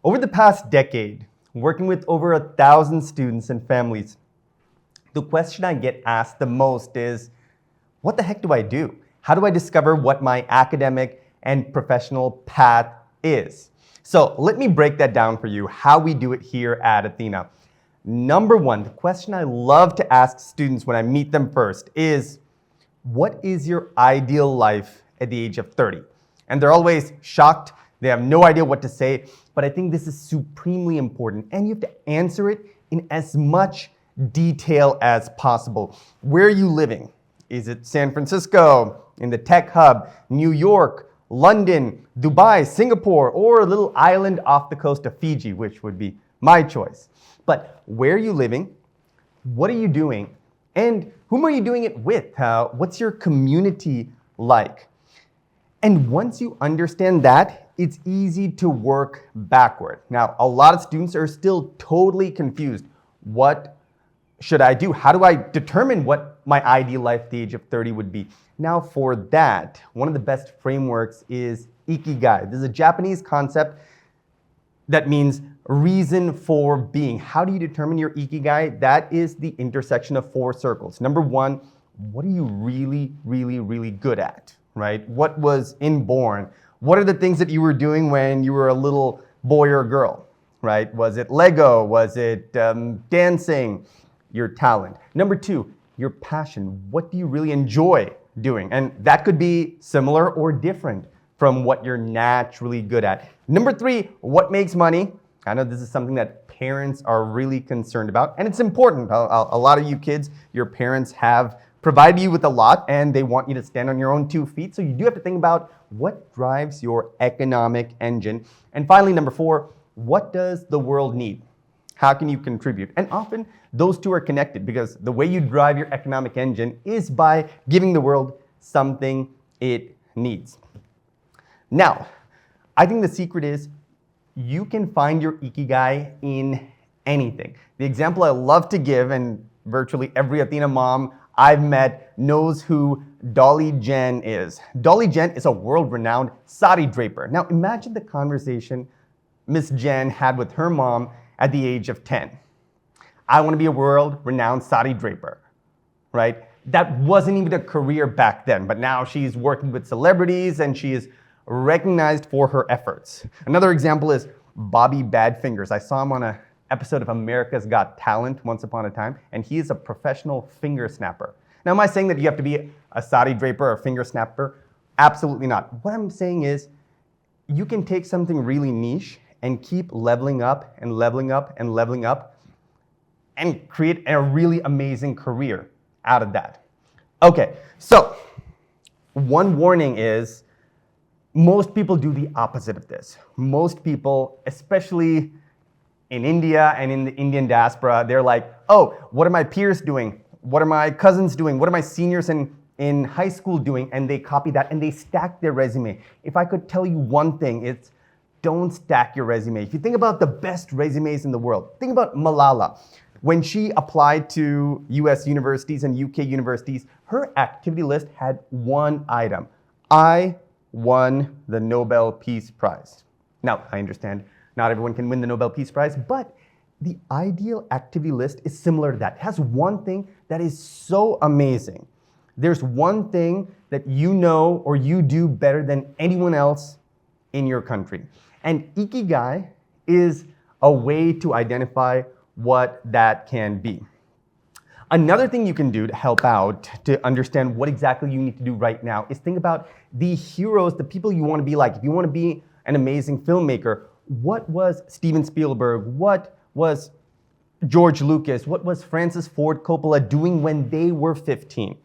Over the past decade, working with over 1,000 students and families, the question I get asked the most is, what the heck do I do? How do I discover what my academic and professional path is? So let me break that down for you, how we do it here at Athena. Number one, the question I love to ask students when I meet them first is, what is your ideal life at the age of 30? And they're always shocked. They have no idea what to say, but I think this is supremely important, and you have to answer it in as much detail as possible. Where are you living? Is it San Francisco, in the tech hub, New York, London, Dubai, Singapore, or a little island off the coast of Fiji, which would be my choice? But where are you living? What are you doing? And whom are you doing it with? What's your community like? And once you understand that, it's easy to work backward. Now, a lot of students are still totally confused. What should I do? How do I determine what my ideal life at the age of 30 would be? Now, for that, one of the best frameworks is Ikigai. This is a Japanese concept that means reason for being. How do you determine your Ikigai? That is the intersection of 4 circles. Number 1, what are you really good at, right? What was inborn? What are the things that you were doing when you were a little boy or girl, right? Was it Lego? Was it dancing? Your talent. Number 2, your passion. What do you really enjoy doing? And that could be similar or different from what you're naturally good at. Number 3, what makes money? I know this is something that parents are really concerned about, and it's important. A lot of you kids, your parents have provided you with a lot, and they want you to stand on your own 2 feet, so you do have to think about what drives your economic engine. And finally, number 4, what does the world need? How can you contribute? And often those 2 are connected, because the way you drive your economic engine is by giving the world something it needs. Now, I think the secret is you can find your Ikigai in anything. The example I love to give, and virtually every Athena mom I've met knows who Dolly Jen is. Dolly Jen is a world-renowned sari draper. Now imagine the conversation Miss Jen had with her mom at the age of 10. I want to be a world-renowned sari draper, right? That wasn't even a career back then, but now she's working with celebrities and she is recognized for her efforts. Another example is Bobby Badfingers. I saw him on an episode of America's Got Talent once upon a time, and he is a professional finger snapper. Now, am I saying that you have to be a sari draper or a finger snapper? Absolutely not. What I'm saying is you can take something really niche and keep leveling up and leveling up and leveling up and create a really amazing career out of that. Okay, so one warning is most people do the opposite of this. Most people, especially in India and in the Indian diaspora, they're like, oh, what are my peers doing? What are my cousins doing? What are my seniors in high school doing? And they copy that and they stack their resume. If I could tell you one thing, it's don't stack your resume. If you think about the best resumes in the world, think about Malala. When she applied to US universities and UK universities, her activity list had one item. I won the Nobel Peace Prize. Now, I understand not everyone can win the Nobel Peace Prize, but the ideal activity list is similar to that. It has one thing that is so amazing. There's one thing that you know or you do better than anyone else in your country. And Ikigai is a way to identify what that can be. Another thing you can do to help out to understand what exactly you need to do right now is think about the heroes, the people you want to be like. If you want to be an amazing filmmaker, what was Steven Spielberg? What was George Lucas? What was Francis Ford Coppola doing when they were 15?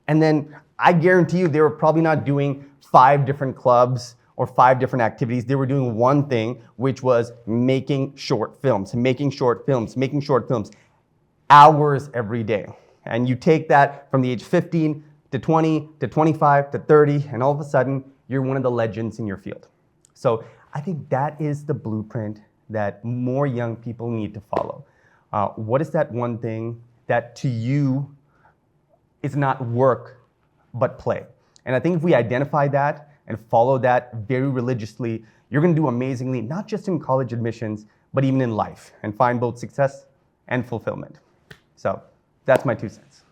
And then I guarantee you they were probably not doing 5 different clubs or 5 different activities. They were doing one thing, which was making short films, hours every day. And you take that from the age 15 to 20 to 25 to 30, and all of a sudden, you're one of the legends in your field. So I think that is the blueprint that more young people need to follow. What is that one thing that to you is not work, but play? And I think if we identify that and follow that very religiously, you're going to do amazingly, not just in college admissions, but even in life, and find both success and fulfillment. So that's my 2 cents.